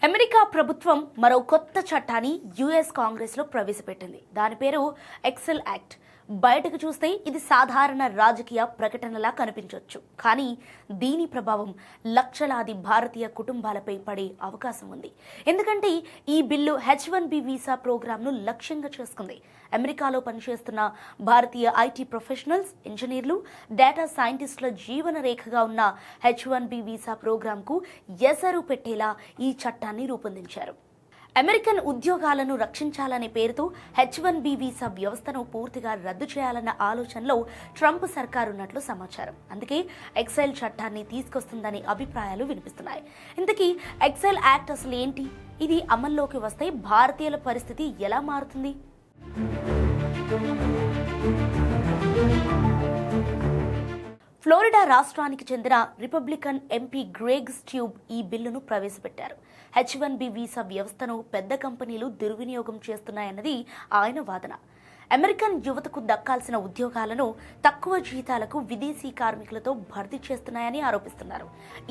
America ప్రభుత్వం మరో కొత్త చట్టాన్ని యుఎస్ కాంగ్రెస్లో ప్రవేశపెట్టింది. దాని పేరు ఎక్సెల్ యాక్ట్. బయటకు చూస్తే ఇది సాధారణ రాజకీయ ప్రకటనలా కనిపించవచ్చు, కానీ దీని ప్రభావం లక్షలాది భారతీయ కుటుంబాలపై పడే అవకాశం ఉంది. ఎందుకంటే ఈ బిల్లు H-1B వీసా ప్రోగ్రాంను లక్ష్యంగా చేసుకుంది. అమెరికాలో పనిచేస్తున్న భారతీయ ఐటీ ప్రొఫెషనల్స్, ఇంజనీర్లు, డేటా సైంటిస్టుల జీవన రేఖగా ఉన్న H-1B వీసా ప్రోగ్రాంకు ఎసరు పెట్టేలా ఈ చట్టాన్ని రూపొందించారు. అమెరికన్ ఉద్యోగాలను రక్షించాలనే పేరుతో H-1B వీసా వ్యవస్థను పూర్తిగా రద్దు చేయాలన్న ఆలోచనలో ట్రంప్ సర్కారు ఉన్నట్లు సమాచారం. అందుకే ఎక్సెల్ చట్టాన్ని తీసుకొస్తుందనే అభిప్రాయాలు వినిపిస్తున్నాయి. ఇంతకీ ఎక్సెల్ యాక్ట్ అసలు ఏంటి? ఇది అమల్లోకి వస్తే భారతీయుల పరిస్థితి ఎలా మారుతుంది? ఫ్లోరిడా రాష్ట్రానికి చెందిన రిపబ్లికన్ ఎంపీ గ్రెగ్ స్ట్యూబ్ ఈ బిల్లును ప్రవేశపెట్టారు. H-1B వీసా వ్యవస్థను పెద్ద కంపెనీలు దుర్వినియోగం చేస్తున్నాయన్నది ఆయన వాదన. అమెరికన్ యువతకు దక్కాల్సిన ఉద్యోగాలను తక్కువ జీతాలకు విదేశీ కార్మికులతో భర్తీ చేస్తున్నాయని ఆరోపిస్తున్నారు.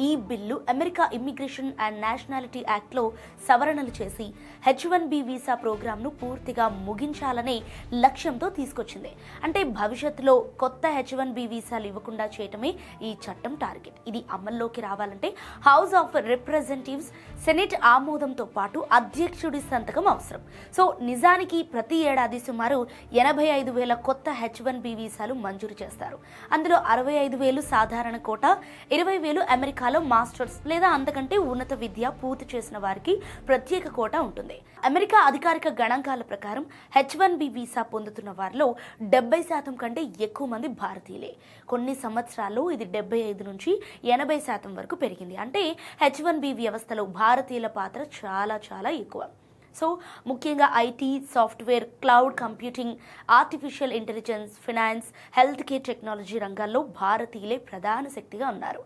ఈ bill America immigration and nationality యాక్ట్లో సవరణలు చేసి H-1B వీసా ప్రోగ్రాంను పూర్తిగా ముగించాలనే లక్ష్యంతో తీసుకొచ్చింది. అంటే భవిష్యత్తులో కొత్త H-1B వీసాలు ఇవ్వకుండా చేయటమే ఈ చట్టం టార్గెట్. ఇది అమల్లోకి రావాలంటే హౌస్ ఆఫ్ రిప్రజెంటేటివ్స్, సెనెట్ ఆమోదంతో పాటు అధ్యక్షుడి సంతకం అవసరం. సో నిజానికి ప్రతి ఏడాది సుమారు 85,000 కొత్త H-1B వీసాలు మంజూరు చేస్తారు. అందులో 65,000 సాధారణ కోటా, 20,000 అమెరికాలో మాస్టర్స్ లేదా అంతకంటే ఉన్నత విద్య పూర్తి చేసిన వారికి ప్రత్యేక కోటా ఉంటుంది. అమెరికా అధికారిక గణాంకాల ప్రకారం H-1B వీసా పొందుతున్న వారిలో 70% కంటే ఎక్కువ మంది భారతీయులే. కొన్ని సంవత్సరాల్లో ఇది 75 నుంచి 80% వరకు పెరిగింది. అంటే H-1B వ్యవస్థలో భారతీయుల పాత్ర చాలా ఎక్కువ. సో ముఖ్యంగా IT, software, cloud computing, artificial intelligence, finance, health care technology రంగాల్లో భారతీయులే ప్రధాన శక్తిగా ఉన్నారు.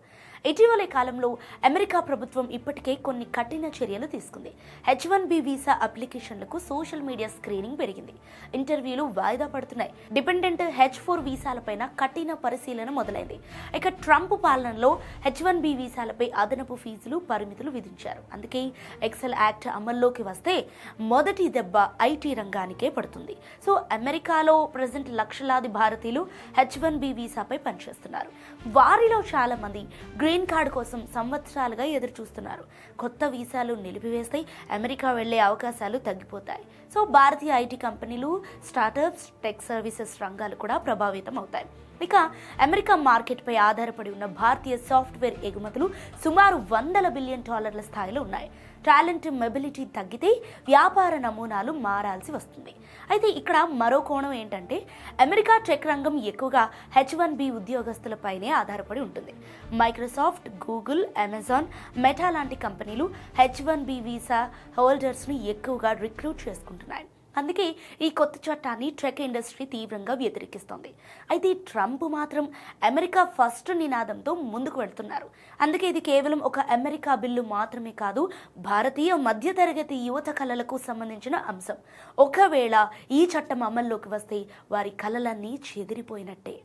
ఇటీవలి కాలంలో అమెరికా ప్రభుత్వం ఇప్పటికే కొన్ని కఠిన చర్యలు తీసుకుంది. H-1B వీసా అప్లికేషన్లకు సోషల్ మీడియా స్క్రీనింగ్ పెరిగింది. ఇంటర్వ్యూలు వాయిదా పడుతున్నాయి. డిపెండెంట్ H-4 వీసాలపైన కఠిన పరిశీలన మొదలైంది. ఇక ట్రంప్ పాలనలో H-1B వీసాలపై అదనపు ఫీజులు, పరిమితులు విధించారు. అందుకే ఎక్సెల్ యాక్ట్ అమల్లోకి వస్తే మొదటి దెబ్బ ఐటీ రంగానికే పడుతుంది. సో అమెరికాలో ప్రజెంట్ లక్షలాది భారతీయులు H-1B వీసాపై పనిచేస్తున్నారు. వారిలో చాలా మంది గ్రీన్ కార్డు కోసం సంవత్సరాలుగా ఎదురు చూస్తున్నారు. కొత్త వీసాలు నిలిపివేస్తే అమెరికా వెళ్లే అవకాశాలు తగ్గిపోతాయి. సో భారతీయ ఐటీ కంపెనీలు, స్టార్టప్స్, టెక్ సర్వీసెస్ రంగాలు కూడా ప్రభావితం అవుతాయి. ఇక అమెరికా మార్కెట్పై ఆధారపడి ఉన్న భారతీయ సాఫ్ట్వేర్ ఎగుమతులు సుమారు $100 బిలియన్ స్థాయిలో ఉన్నాయి. టాలెంట్ మొబిలిటీ తగ్గితే వ్యాపార నమూనాలు మారాల్సి వస్తుంది. అయితే ఇక్కడ మరో కోణం ఏంటంటే అమెరికా టెక్ రంగం ఎక్కువగా H-1B ఉద్యోగస్తులపైనే ఆధారపడి ఉంటుంది. మైక్రోసాఫ్ట్, గూగుల్, అమెజాన్, మెటా లాంటి కంపెనీలు H-1B వీసా హోల్డర్స్ను ఎక్కువగా రిక్రూట్ చేసుకుంటున్నాయి. అందుకే ఈ కొత్త చట్టాన్ని టెక్ ఇండస్ట్రీ తీవ్రంగా వ్యతిరేకిస్తోంది. అయితే ట్రంప్ మాత్రం అమెరికా ఫస్ట్ నినాదంతో ముందుకు వెళ్తున్నారు. అందుకే ఇది కేవలం ఒక అమెరికా బిల్లు మాత్రమే కాదు, భారతీయ మధ్యతరగతి యువత కళలకు సంబంధించిన అంశం. ఒకవేళ ఈ చట్టం అమల్లోకి వస్తే వారి కళలన్నీ చెదిరిపోయినట్టే.